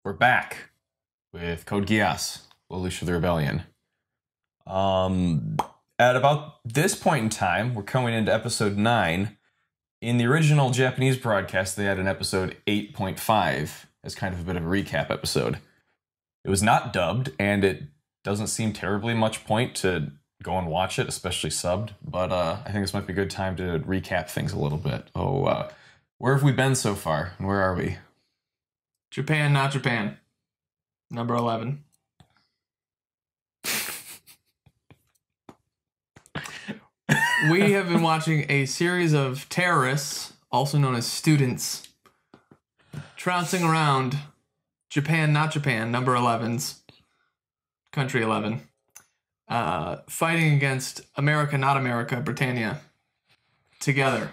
We're back with Code Geass, Lelouch of the Rebellion. At about this point in time, we're coming into episode 9. In the original Japanese broadcast, they had an episode 8.5 as kind of a bit of a recap episode. It was not dubbed, and it doesn't seem terribly much point to go and watch it, especially subbed, but I think this might be a good time to recap things a little bit. Where have we been so far, and where are we? Japan, not Japan. Number 11. We have been watching a series of terrorists, also known as students, trouncing around Japan, not Japan, number 11's, country 11, fighting against America, not America, Britannia, together,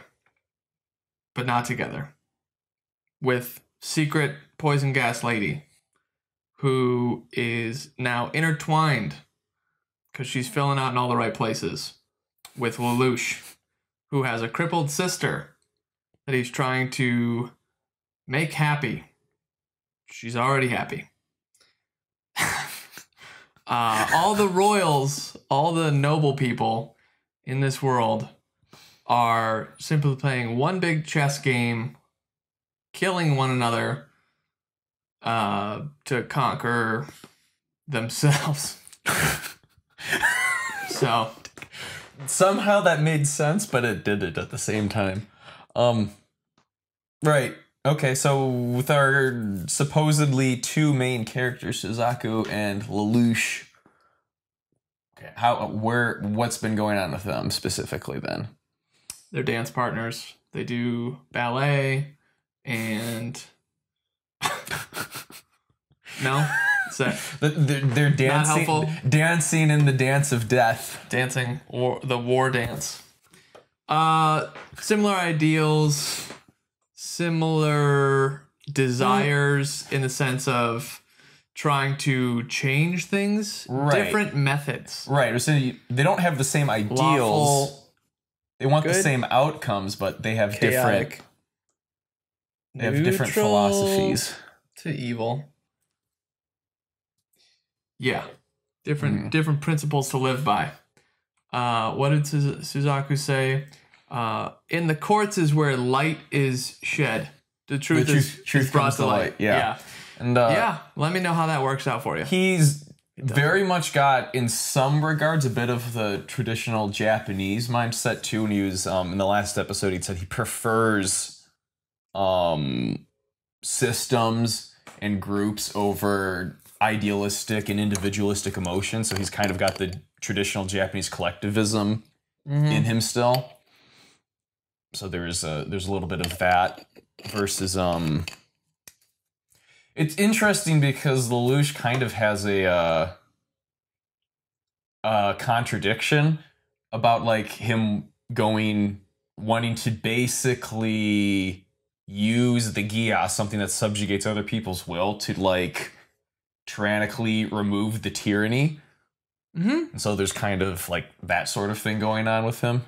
but not together, with secret poison gas lady, who is now intertwined, because she's filling out in all the right places, with Lelouch, who has a crippled sister that he's trying to make happy. She's already happy. All the royals, all the noble people in this world are simply playing one big chess game, killing one another to conquer themselves. So somehow that made sense, but it did it at the same time. Right. Okay, so with our supposedly two main characters, Suzaku and Lelouch, okay, what's been going on with them specifically then? They're dance partners. They do ballet and no, they're dancing in the dance of death, dancing or the war dance. Similar ideals, similar desires in the sense of trying to change things, right. Different methods. Right. So they don't have the same ideals. Lawful, they want the same outcomes, but they have chaotic, different philosophies. To evil. Yeah. Different principles to live by. What did Suzaku say? In the courts is where light is shed. The truth is brought to light. Yeah. And let me know how that works out for you. He's very much got, in some regards, a bit of the traditional Japanese mindset too. When he was in the last episode, he said he prefers systems and groups over idealistic and individualistic emotions. So he's kind of got the traditional Japanese collectivism in him still. So there's a little bit of that versus it's interesting because Lelouch kind of has a contradiction about like him wanting to basically use the Geass, something that subjugates other people's will, to like tyrannically remove the tyranny. And so there's kind of like that sort of thing going on with him.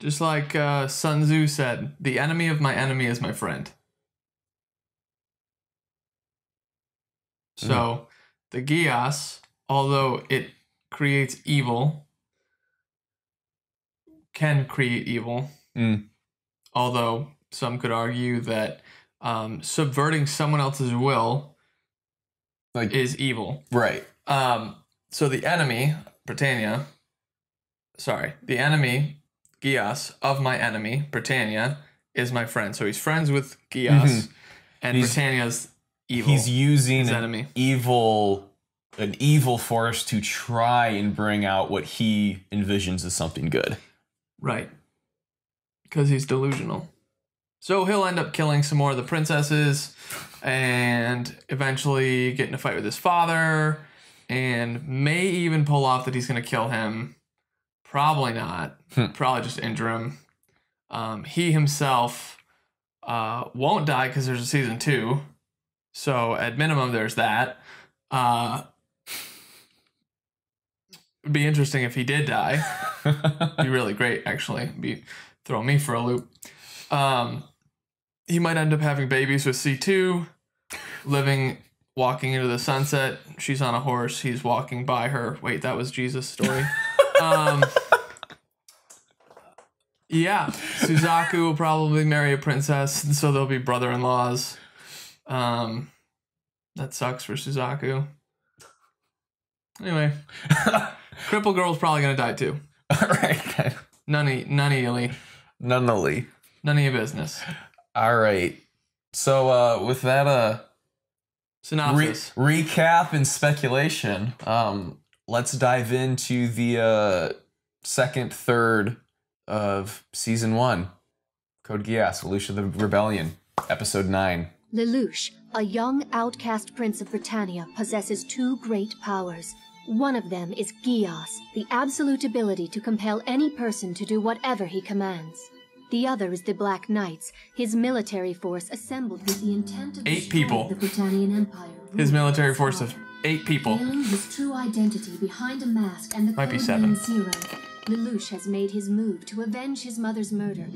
Just like Sun Tzu said, the enemy of my enemy is my friend. So the Geass, although it creates evil, can create evil. Although some could argue that subverting someone else's will is evil. Right. So the enemy, Britannia, the enemy, Geass, of my enemy, Britannia, is my friend. So he's friends with Geass, and Britannia's evil. He's using his enemy. an evil force to try and bring out what he envisions as something good. Right. Because he's delusional. So he'll end up killing some more of the princesses and eventually get in a fight with his father and may even pull off that he's going to kill him. Probably not. Probably just injure him. He himself won't die because there's a season 2. So at minimum, there's that. It'd be interesting if he did die. Be really great, actually. Throw me for a loop. He might end up having babies with C2. walking into the sunset. She's on a horse. He's walking by her. Wait, that was Jesus' story. Yeah, Suzaku will probably marry a princess, and so they'll be brother-in-laws. That sucks for Suzaku. Anyway, Cripple Girl's probably gonna die too. All right. None of your business. All right. So with that synopsis, recap and speculation, let's dive into the second third of season 1, Code Geass, Lelouch of the Rebellion, episode 9. Lelouch, a young outcast prince of Britannia, possesses 2 great powers. One of them is Geass, the absolute ability to compel any person to do whatever he commands. The other is the Black Knights, his military force assembled with the intent of 8 people. the Britannian Empire. His military force of 8 people. Veiling his true identity behind a mask and the Might be code 7. name Zero, Lelouch has made his move to avenge his mother's murder.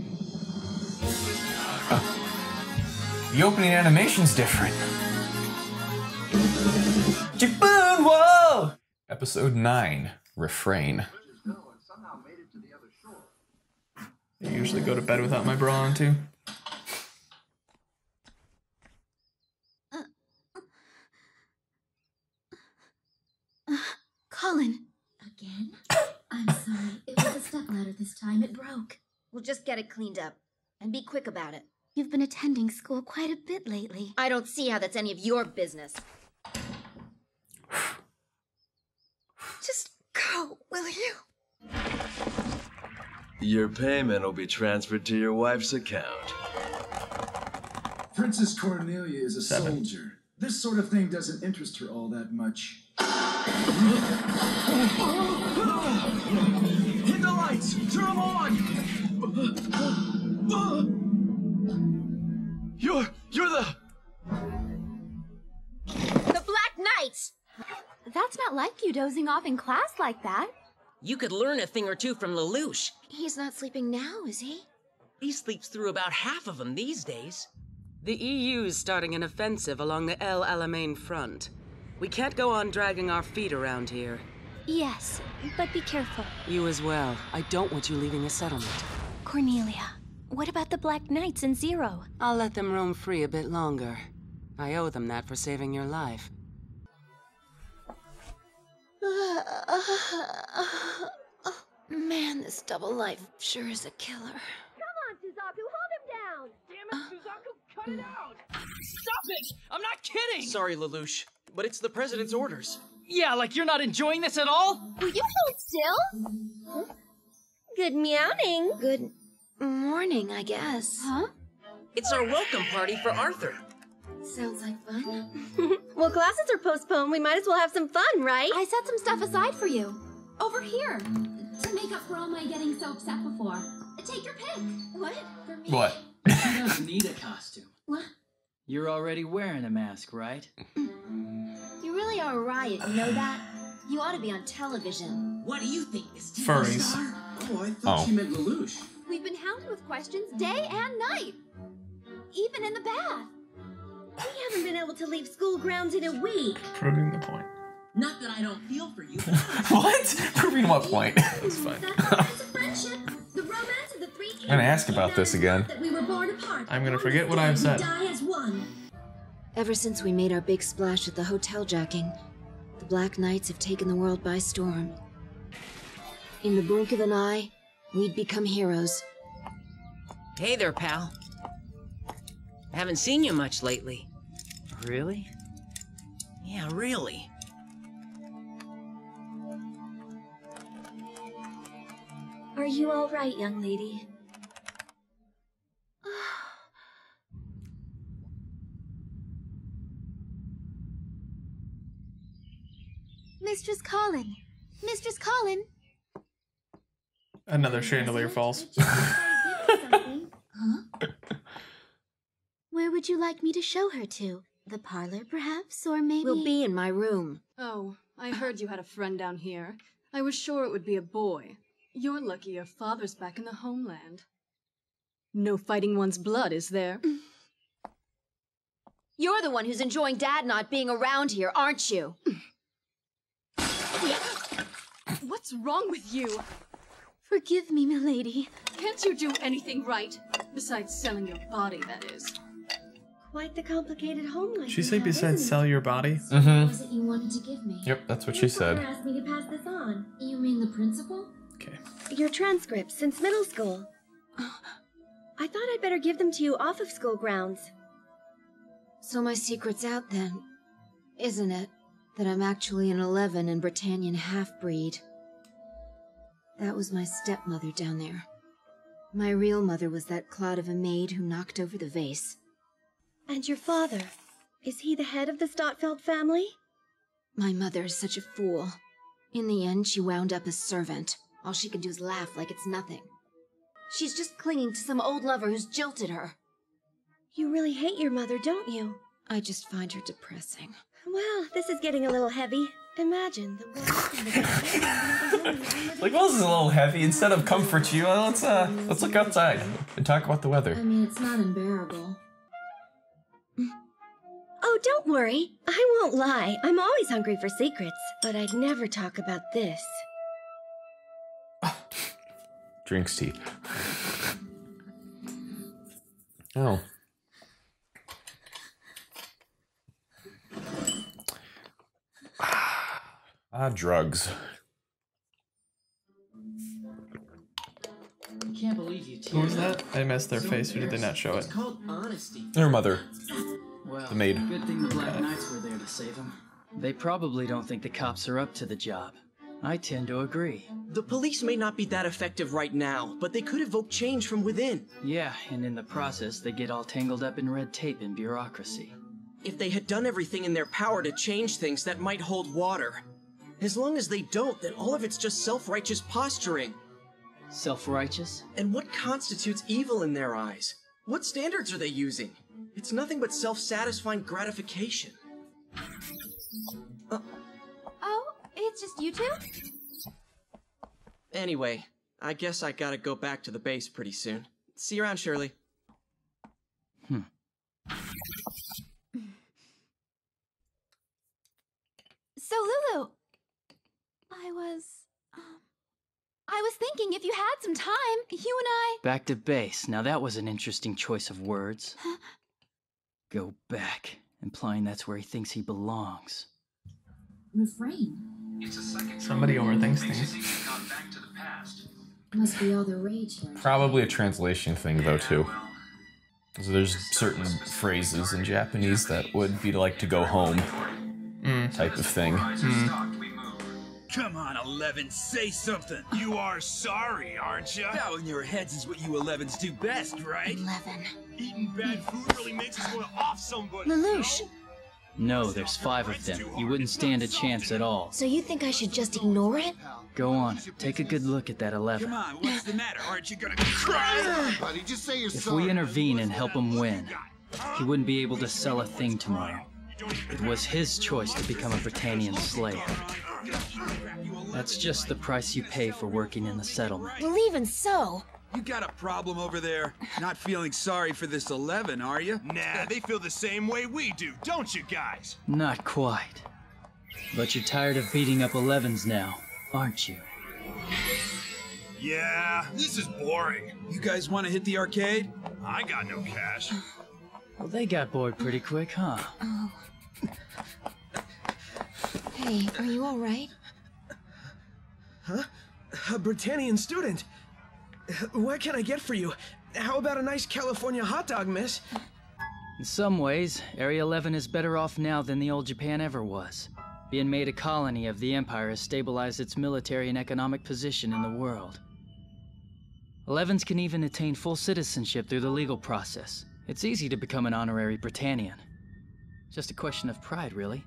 The opening animation's different. Jaboon, whoa! Episode 9, Refrain. I usually go to bed without my bra on too. Colin. Again? I'm sorry. It was a stepladder this time. It broke. We'll just get it cleaned up. And be quick about it. You've been attending school quite a bit lately. I don't see how that's any of your business. Just go, will you? Your payment will be transferred to your wife's account. Princess Cornelia is a 7. soldier. This sort of thing doesn't interest her all that much. Hit the lights! Turn them on! You're the... The Black Knights! That's not like you dozing off in class like that. You could learn a thing or two from Lelouch. He's not sleeping now, is he? He sleeps through about half of them these days. The EU's starting an offensive along the El Alamein front. We can't go on dragging our feet around here. Yes, but be careful. You as well. I don't want you leaving the settlement. Cornelia, what about the Black Knights and Zero? I'll let them roam free a bit longer. I owe them that for saving your life. Man, this double life sure is a killer. Come on, Suzaku, hold him down! Damn it, Suzaku, cut it out! Stop it! I'm not kidding! Sorry, Lelouch, but it's the president's orders. Yeah, like you're not enjoying this at all? Will you hold still? Good meowing. Good morning, I guess. Huh? It's our welcome party for Arthur. Sounds like fun. Well, classes are postponed. We might as well have some fun, right? I set some stuff aside for you. Over here. To make up for all my getting so upset before. Take your pick. What? For me? What? She doesn't need a costume. What? You're already wearing a mask, right? You really are a riot, you know that? You ought to be on television. What do you think, Miss T? Furries. Oh, I thought she meant Lelouch. We've been hounded with questions day and night. Even in the bath. We haven't been able to leave school grounds in a week. Proving the point. Not that I don't feel for you. What? Proving what point? That's fine. That's the price of friendship. The romance of the 3 I'm gonna ask about this again. That we were born apart. I'm gonna forget what I've said. Die as one. Ever since we made our big splash at the hotel jacking, the Black Knights have taken the world by storm. In the blink of an eye, we'd become heroes. Hey there, pal. Haven't seen you much lately. Really? Yeah, really. Are you all right, young lady? Mistress Colin! Mistress Colin! Another chandelier falls. Huh? Where would you like me to show her to? The parlor, perhaps? Or maybe... We'll be in my room. Oh, I heard you had a friend down here. I was sure it would be a boy. You're lucky your father's back in the homeland. No fighting one's blood, is there? You're the one who's enjoying Dad not being around here, aren't you? What's wrong with you? Forgive me, milady. Can't you do anything right? Besides selling your body, that is. Quite the complicated home life. She say besides sell your body? What was it you wanted to give me? Yep, that's what she said. Asked me to pass this on. You mean the principal? Okay. Your transcripts since middle school. I thought I'd better give them to you off of school grounds. So my secret's out then, isn't it? That I'm actually an 11 and Britannian half-breed. That was my stepmother down there. My real mother was that clod of a maid who knocked over the vase. And your father? Is he the head of the Stotfeld family? My mother is such a fool. In the end, she wound up as servant. All she can do is laugh like it's nothing. She's just clinging to some old lover who's jilted her. You really hate your mother, don't you? I just find her depressing. Well, this is getting a little heavy. Imagine the worst thing Like, well, this is a little heavy. Instead of comfort you, let's look outside and talk about the weather. I mean, it's not unbearable. Oh, don't worry. I won't lie. I'm always hungry for secrets, but I'd never talk about this. Drinks tea. Oh. Drugs. I can't believe you. Who was that? I missed their face, or did they not show it? It's called honesty. Her mother. Well, the maid. Good thing the Black Knights were there to save him. They probably don't think the cops are up to the job. I tend to agree. The police may not be that effective right now, but they could evoke change from within. Yeah, and in the process, they get all tangled up in red tape and bureaucracy. If they had done everything in their power to change things, that might hold water. As long as they don't, then all of it's just self-righteous posturing. Self-righteous? And what constitutes evil in their eyes? What standards are they using? It's nothing but self-satisfying gratification. Oh, it's just you two? Anyway, I guess I gotta go back to the base pretty soon. See you around, Shirley. So, Lulu, I was thinking if you had some time, you and I... Back to base. Now that was an interesting choice of words. Go back, implying that's where he thinks he belongs. Refrain. Somebody overthinks things. Must be all the rage here. Probably a translation thing, though, too. So there's certain phrases in Japanese that would be like to go home type of thing. Come on, 11, say something. You are sorry, aren't you? Bowing your heads is what you 11s do best, right? 11. Eating bad food really makes us want to off somebody. Lelouch. No, there's 5 of them. You wouldn't stand a chance at all. So you think I should just ignore it? Go on, take a good look at that 11. Come on, what's the matter? Aren't you gonna cry? Buddy, just say you're If we intervene and help him win, he wouldn't be able to sell a thing tomorrow. It was his choice to become a Britannian slave. That's just the price you pay for working in the settlement. Well, even so. You got a problem over there? Not feeling sorry for this 11, are you? Nah, they feel the same way we do, don't you guys? Not quite. But you're tired of beating up 11s now, aren't you? Yeah, this is boring. You guys want to hit the arcade? I got no cash. Well, they got bored pretty quick, huh? Oh. Hey, are you all right? Huh? A Britannian student? What can I get for you? How about a nice California hot dog, miss? In some ways, Area 11 is better off now than the old Japan ever was. Being made a colony of the Empire has stabilized its military and economic position in the world. 11s can even attain full citizenship through the legal process. It's easy to become an honorary Britannian. Just a question of pride, really.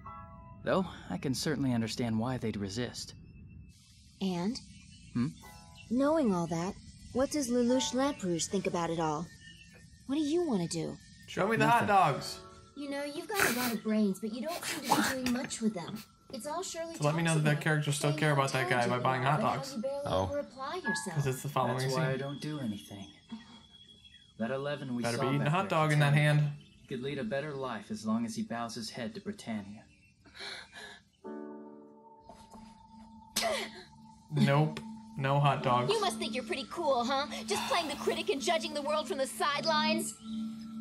Though, I can certainly understand why they'd resist. And? Knowing all that, what does Lelouch Lamperouge think about it all? What do you want to do? Show me the hot dogs. You know, you've got a lot of brains, but you don't seem to be doing much with them. It's all Shirley. So let me know that that character still care about that guy by buying hot dogs. Oh. Because it's the following That's scene. why I don't do anything. That 11 we Better saw be eating a back hot there dog in that hand. could lead a better life as long as he bows his head to Britannia. Nope. No hot dogs. You must think you're pretty cool, huh? Just playing the critic and judging the world from the sidelines?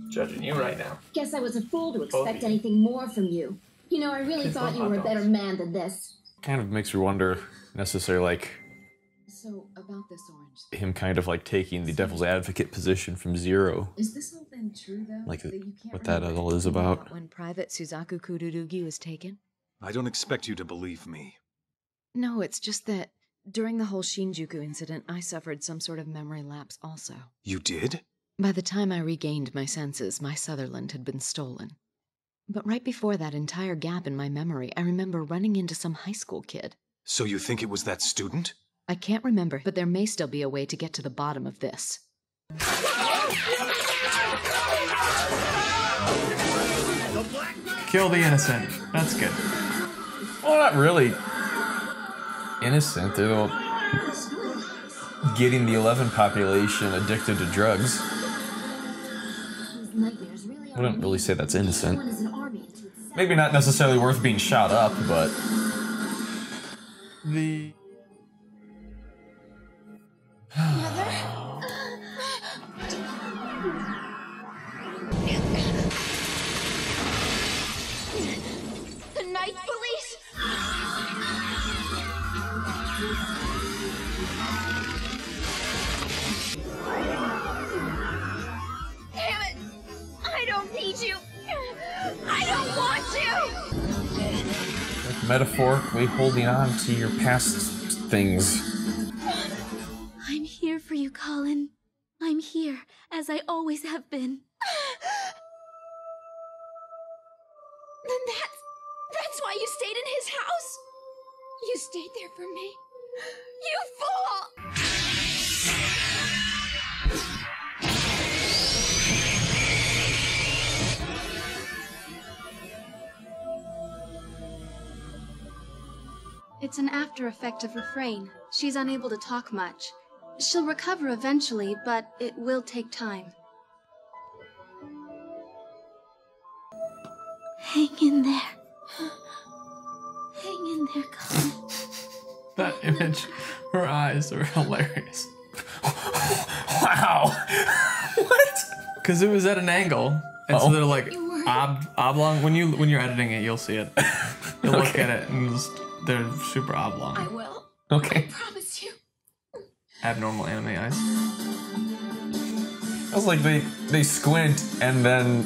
Judging you right now. Guess I was a fool to expect anything more from you. You know, I really thought you were a better man than this. Kind of makes me wonder, necessarily, like, So, about this orange. him kind of like taking the devil's advocate position from Zero. Is this whole thing true, though? Like, that you can't what that all is about. When Private Suzaku Kururugi was taken? I don't expect you to believe me. No, it's just that during the whole Shinjuku incident, I suffered some sort of memory lapse also. You did? By the time I regained my senses, my Sutherland had been stolen. But right before that entire gap in my memory, I remember running into some high school kid. So you think it was that student? I can't remember, but there may still be a way to get to the bottom of this. Kill the innocent. That's good. Well, not really innocent. They're all getting the 11 population addicted to drugs. I wouldn't really say that's innocent. Maybe not necessarily worth being shot up, but... The... The night police? Damn it! I don't need you! I don't want you! Like metaphorically holding on to your past things. I'm here for you, Colin. I'm here, as I always have been. Then that's why you stayed in his house? You stayed there for me? You fool! It's an after effect of Refrain. She's unable to talk much. She'll recover eventually, but it will take time. Hang in there. Hang in there, Colin. That image, her eyes are hilarious. Wow! What? Because it was at an angle, and so they're like oblong. When you're editing it, you'll see it. You'll look at it, and they're super oblong. I will. Okay. I promise you. Abnormal anime eyes. I was like, they squint, and then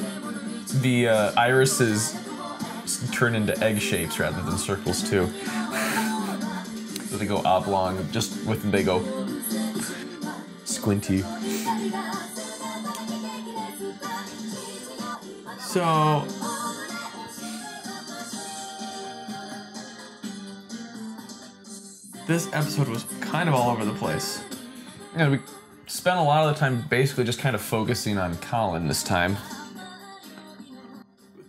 the irises turn into egg shapes rather than circles too. So they go oblong, just with they go squinty. So this episode was kind of all over the place. Yeah, we spent a lot of the time basically just kind of focusing on Colin this time.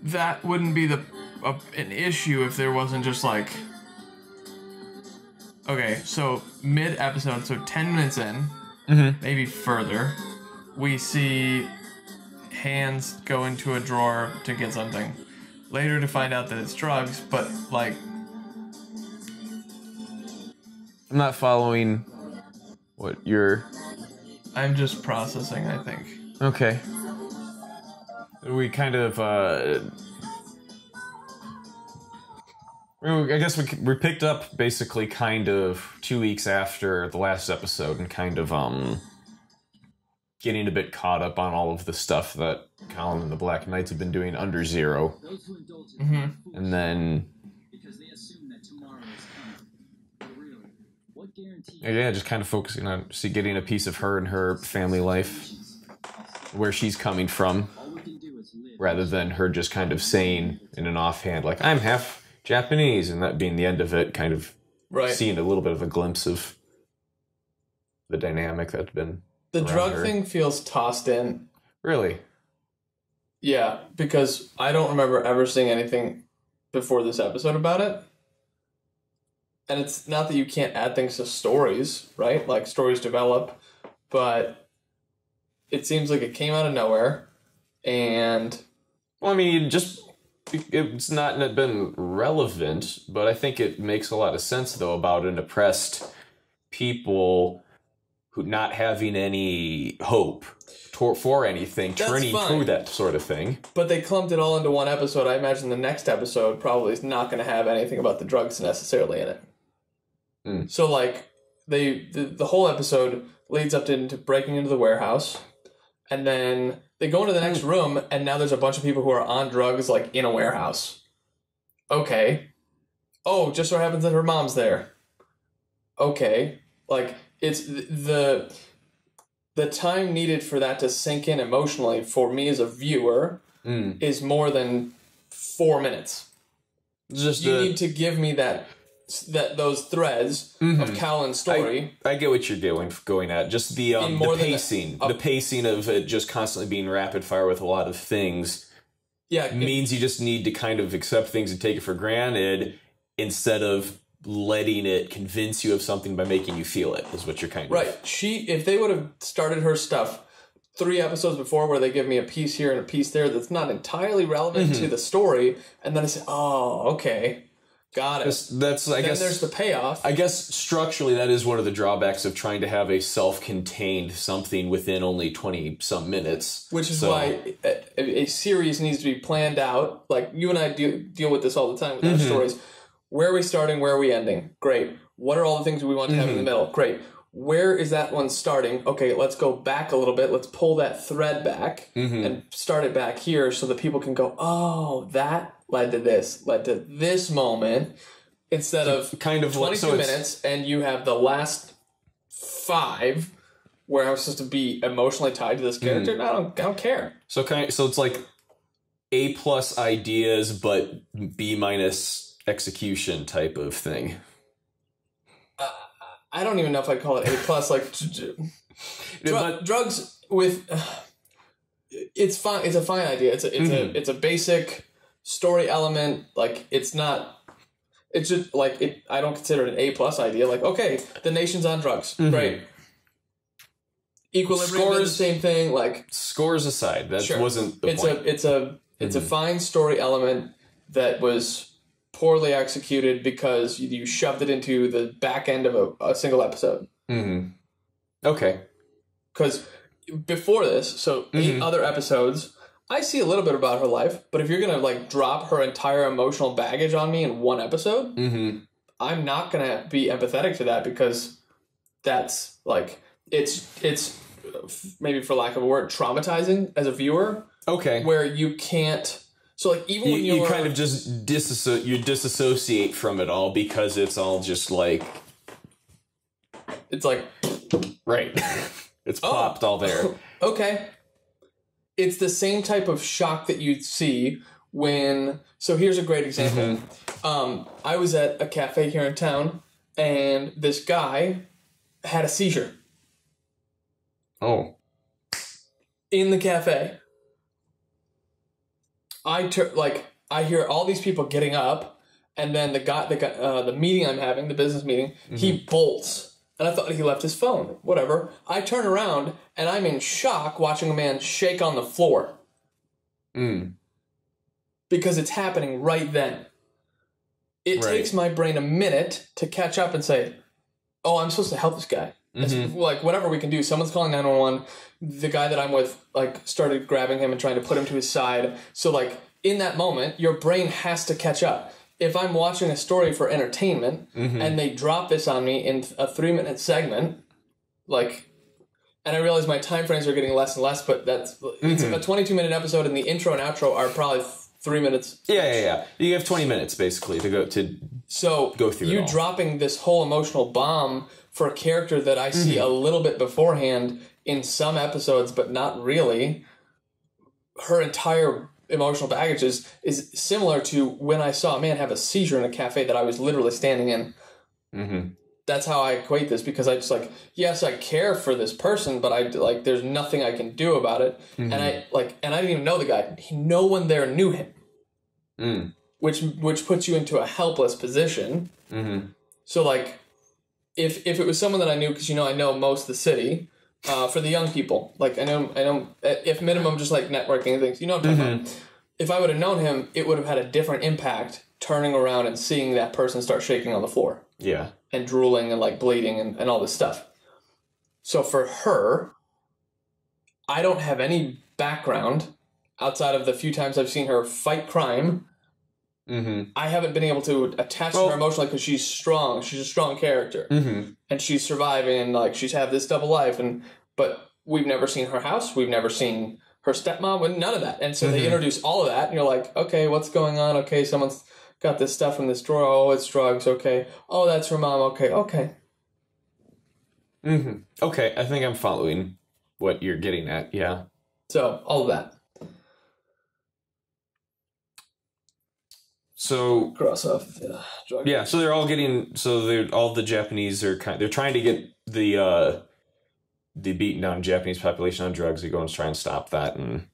That wouldn't be an issue if there wasn't just like... Okay, so mid-episode, so 10 minutes in, maybe further, we see hands go into a drawer to get something. Later to find out that it's drugs, but like... I'm not following what you're... I'm just processing, I think. Okay. We kind of, I guess we picked up basically kind of 2 weeks after the last episode and kind of, getting a bit caught up on all of the stuff that Colin and the Black Knights have been doing under Zero. And then... Yeah, just kind of focusing on getting a piece of her and her family life, where she's coming from, rather than her just kind of saying in an offhand, like, I'm half Japanese, and that being the end of it, kind of seeing a little bit of a glimpse of the dynamic that's been The drug her. thing feels tossed in. Really? Yeah, because I don't remember ever seeing anything before this episode about it. And it's not that you can't add things to stories, right? Like, stories develop, but it seems like it came out of nowhere, and Well, I mean, it's not been relevant, but I think it makes a lot of sense, though, about an oppressed people who not having any hope for anything, turning through that sort of thing. But they clumped it all into one episode. I imagine the next episode probably is not going to have anything about the drugs necessarily in it. So, like, the whole episode leads up into breaking into the warehouse, and then they go into the next room, and now there's a bunch of people who are on drugs, like, in a warehouse. Okay. Oh, just so happens that her mom's there. Okay. Like, it's the time needed for that to sink in emotionally for me as a viewer is more than 4 minutes. You need to give me those threads of Callan's story. I get what you're going at. Just the pacing. The pacing of it just constantly being rapid fire with a lot of things means you just need to kind of accept things and take it for granted instead of letting it convince you of something by making you feel it, is what you're kind of... Right. If they would have started her stuff 3 episodes before where they give me a piece here and a piece there that's not entirely relevant to the story, and then I say, oh, okay, got it. I guess there's the payoff. I guess structurally that is one of the drawbacks of trying to have a self-contained something within only 20-some minutes. Which is why a series needs to be planned out. Like, you and I deal with this all the time with our stories. Where are we starting? Where are we ending? Great. What are all the things we want to have in the middle? Great. Where is that one starting? Okay, let's go back a little bit. Let's pull that thread back and start it back here so that people can go, oh, that led to this moment, instead of kind of 22 minutes, and you have the last 5 where I'm supposed to be emotionally tied to this character. I don't care. So it's like A+ ideas, but B- execution type of thing. I don't even know if I'd call it A+. Like drugs with it's fine. It's a fine idea. It's a basic story element. Like, it's not. It's just like it. I don't consider it an A+ idea. Like, okay, the nation's on drugs. Great. Equilibrium is the same thing. Like, scores aside, that wasn't the point. It's a fine story element that was poorly executed because you shoved it into the back end of a single episode. Okay. Because before this, 8 other episodes, I see a little bit about her life, but if you're going to, like, drop her entire emotional baggage on me in one episode, I'm not going to be empathetic to that, because that's, like, it's maybe, for lack of a word, traumatizing as a viewer. Okay. Where you can't... So, like, even when you kind of just disassociate from it all, because it's all just like... It's like... Right. It's plopped all there. Okay. It's the same type of shock that you'd see when... So here's a great example. I was at a cafe here in town, and this guy had a seizure. Oh. In the cafe. I hear all these people getting up, and then the meeting I'm having, the business meeting, he bolts. And I thought he left his phone. Whatever. I turn around, and I'm in shock watching a man shake on the floor. Because it's happening right then. It takes my brain a minute to catch up and say, oh, I'm supposed to help this guy. Like, whatever we can do. Someone's calling 911. The guy that I'm with, like, started grabbing him and trying to put him to his side. So, like, in that moment, your brain has to catch up. If I'm watching a story for entertainment and they drop this on me in a 3-minute segment, like, and I realize my time frames are getting less and less, but it's a 22-minute episode, and the intro and outro are probably 3 minutes. Yeah. You have 20 minutes basically to go through. You dropping this whole emotional bomb for a character that I see a little bit beforehand in some episodes, but not really. Her entire emotional baggage is similar to when I saw a man have a seizure in a cafe that I was literally standing in. That's how I equate this, because I just, like, yes, I care for this person, but there's nothing I can do about it. And I didn't even know the guy. No one there knew him. Which puts you into a helpless position. So, like, if it was someone that I knew, because, I know most of the city, for the young people, like, I know, if minimum just, like, networking and things, what I'm talking about. if I would have known him, it would have had a different impact turning around and seeing that person start shaking on the floor. Yeah. And drooling and like bleeding and all this stuff. So for her, I don't have any background outside of the few times I've seen her fight crime. Mm-hmm. I haven't been able to attach to her emotionally because she's strong. She's a strong character. Mm-hmm. And she's surviving and like she's had this double life. But we've never seen her house. We've never seen her stepmom and none of that. And so they introduce all of that and you're like, okay, what's going on? Okay, someone's got this stuff in this drawer. Oh, it's drugs. Okay. Oh, that's her mom. Okay. Mm-hmm. Okay, I think I'm following what you're getting at. Yeah. So all of that. So cross off. Drug. Yeah. So they're all getting. So all the Japanese are they're trying to get the beaten down Japanese population on drugs. They go and try and stop that, and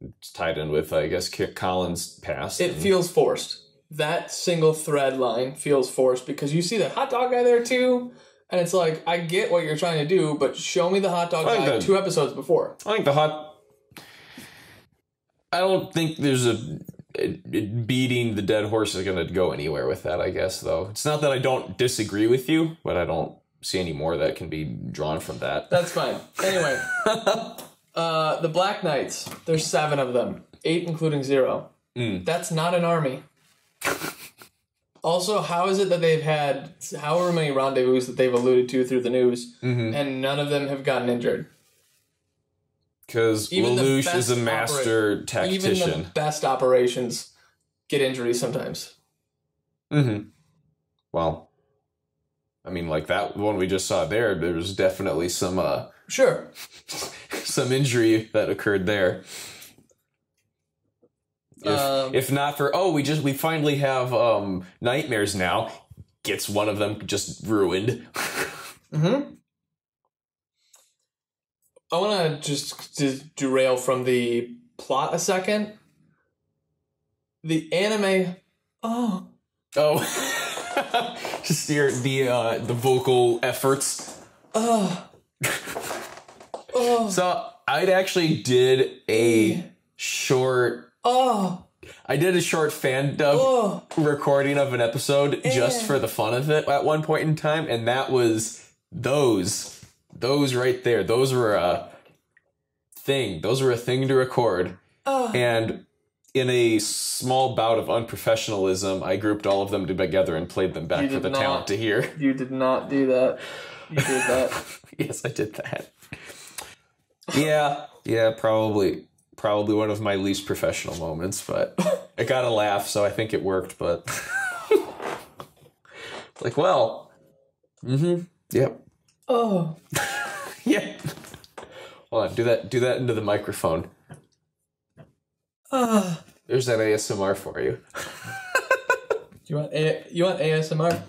it's tied in with I guess Colin's past. It feels forced. That single thread line feels forced because you see the hot dog guy there too. And it's like, I get what you're trying to do, but show me the hot dog guy 2 episodes before. I don't think there's beating the dead horse is going to go anywhere with that, I guess, though. It's not that I don't disagree with you, but I don't see any more that can be drawn from that. That's fine. Anyway, the Black Knights, there's 7 of them. 8 including 0. That's not an army. Also, how is it that they've had however many rendezvous that they've alluded to through the news, and none of them have gotten injured? Because Lelouch is a master tactician. Even the best operations get injuries sometimes. Mm-hmm. Well, I mean, like that one we just saw there was definitely some... Sure. some injury that occurred there. If not for we finally have nightmares now, gets one of them just ruined. I want to just derail from the plot a second. The anime. Just the vocal efforts. So I actually did a short. I did a short fan dub recording of an episode just for the fun of it at one point in time, and that was those right there. Those were a thing. Those were a thing to record. And in a small bout of unprofessionalism, I grouped all of them together and played them back for the talent to hear. You did not do that. You did that. Yes, I did that. Yeah, probably one of my least professional moments, but I got a laugh, so I think it worked, but like, well, yep. Yeah. Hold on, do that into the microphone. There's that ASMR for you. You want ASMR?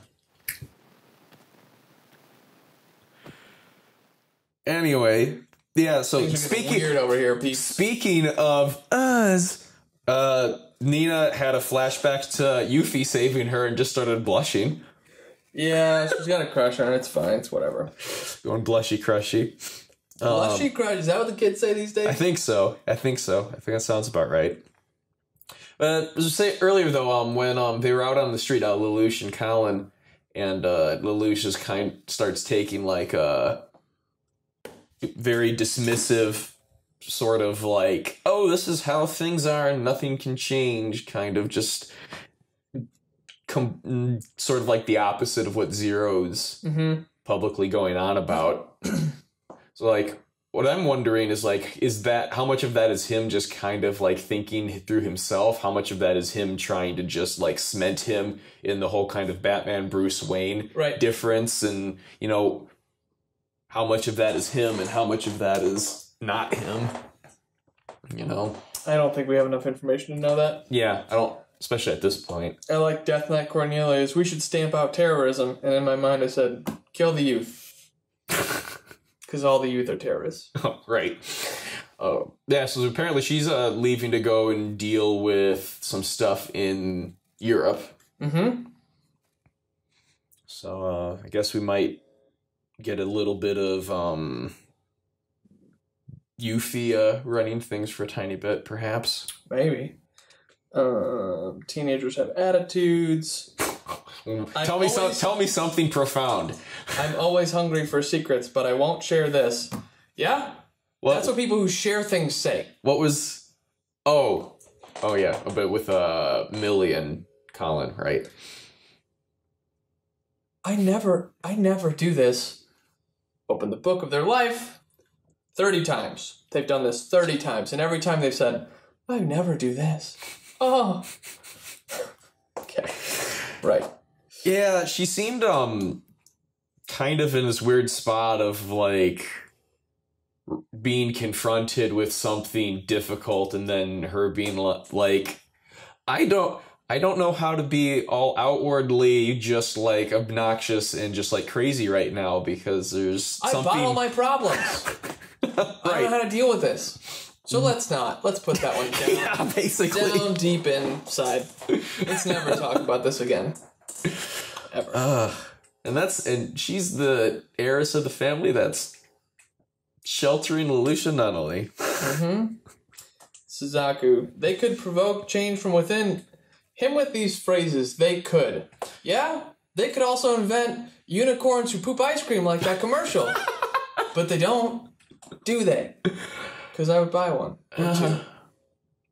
Anyway, yeah, so weird over here, Pete. Speaking of us, Nina had a flashback to Yuffie saving her and just started blushing. Yeah, she's got a crush on her. It's fine. It's whatever. Going blushy crushy. Blushy crush. Is that what the kids say these days? I think so. I think that sounds about right. As I say earlier, though, when they were out on the street, Lelouch and Colin, and Lelouch just starts taking like a very dismissive sort of like, oh, this is how things are and nothing can change, kind of just sort of like the opposite of what Zero's publicly going on about. So like, what I'm wondering is like, how much of that is him just kind of like thinking through himself? How much of that is him trying to just like cement him in the whole kind of Batman Bruce Wayne difference? And, you know, how much of that is him and how much of that is not him? You know? I don't think we have enough information to know that. Yeah, I don't, especially at this point. I like Death Knight Cornelius. We should stamp out terrorism. And in my mind I said, kill the youth. Because all the youth are terrorists. Oh, right. Yeah, so apparently she's leaving to go and deal with some stuff in Europe. So I guess we might get a little bit of Eufy running things for a tiny bit, perhaps. Maybe. Teenagers have attitudes. Tell me something profound. I'm always hungry for secrets, but I won't share this. Yeah? That's what people who share things say. What was... Oh yeah, a bit with Millie and Colin, right? I never do this. Open the book of their life 30 times. They've done this 30 times, and every time they've said, I never do this. Oh. Okay. Right. Yeah, she seemed kind of in this weird spot of like being confronted with something difficult and then her being like, I don't know how to be all outwardly just like obnoxious and just like crazy right now because there's something... I bottle my problems. Right. I don't know how to deal with this. So let's put that one down. Yeah, basically. Down deep inside. Let's never talk about this again. Ever. And she's the heiress of the family that's sheltering Lelouch and Nunnally. Suzaku. They could provoke change from within. Him with these phrases, they could. Yeah? They could also invent unicorns who poop ice cream like that commercial. But they don't. Do they? Because I would buy one. Or two.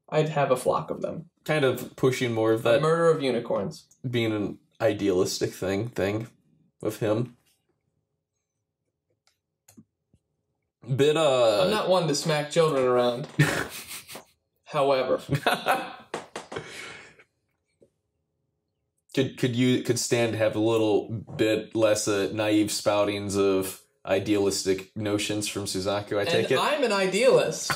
I'd have a flock of them. Kind of pushing more of that... murder of unicorns. Being an idealistic thing with him. Bit I'm not one to smack children around. However. Could stand to have a little bit less naive spoutings of idealistic notions from Suzaku, I take it. I'm an idealist.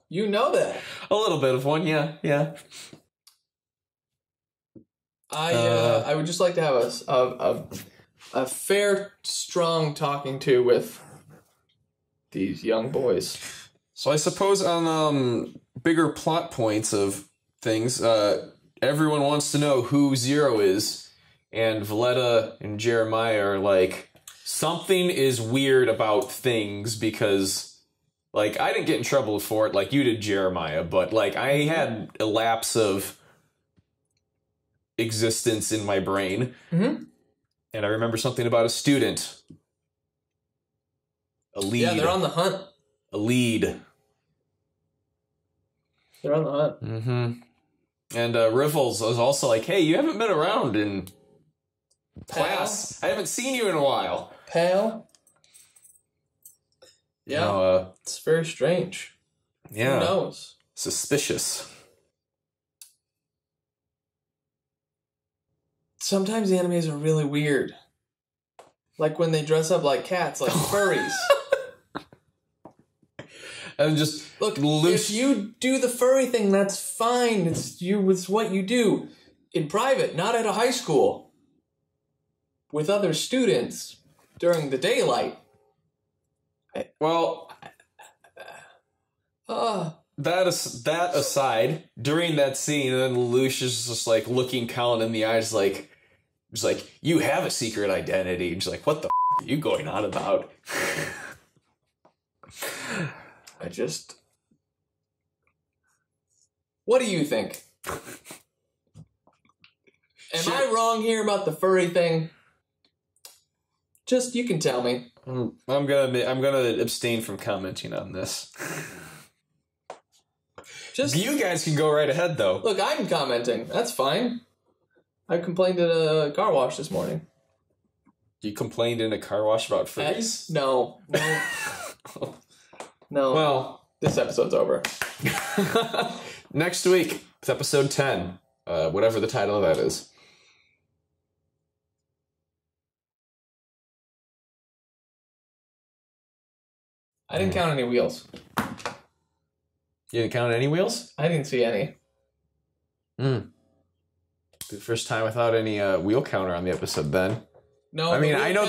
You know that. A little bit of one, yeah. I would just like to have a fair, strong talking to with these young boys. So I suppose on bigger plot points of things, everyone wants to know who Zero is, and Valletta and Jeremiah are like, something is weird about things because, like, I didn't get in trouble for it like you did, Jeremiah, but, like, I had a lapse of existence in my brain. And I remember something about a student. A lead. Yeah, they're on the hunt. A lead. They're on the hunt. And Rivals was also like, hey, you haven't been around in class. I haven't seen you in a while. Pal? Yeah. It's very strange. Yeah. Who knows? Suspicious. Sometimes the animes are really weird. Like when they dress up like cats, like furries. And just look, if you do the furry thing, that's fine. It's what you do in private, not at a high school with other students during the daylight. That aside, during that scene, and then Lelouch is just like looking Colin in the eyes, like, just like, you have a secret identity. And she's like, what the are you going on about? What do you think? Am I wrong here about the furry thing? Just, you can tell me. I'm gonna abstain from commenting on this. You guys can go right ahead, though. Look, I'm commenting. That's fine. I complained at a car wash this morning. You complained in a car wash about furries? No. No. Well, this episode's over. Next week, it's episode 10. Whatever the title of that is. I didn't count any wheels. You didn't count any wheels? I didn't see any. The first time without any wheel counter on the episode then. No, I mean, I know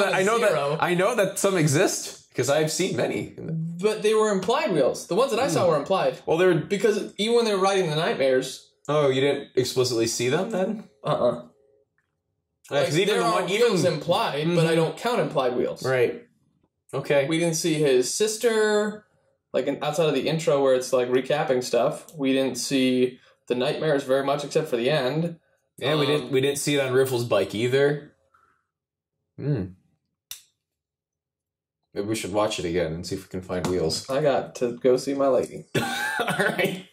that some exist because I've seen many. But they were implied wheels. The ones that I saw were implied. Well, they were because even when they were riding the nightmares. Oh, you didn't explicitly see them then? Like, there are wheels implied, but I don't count implied wheels. Right. Okay. We didn't see his sister. Like outside of the intro where it's like recapping stuff, we didn't see the nightmares very much except for the end. Yeah, we didn't see it on Riffle's bike either. Maybe we should watch it again and see if we can find wheels. I got to go see my lady. All right.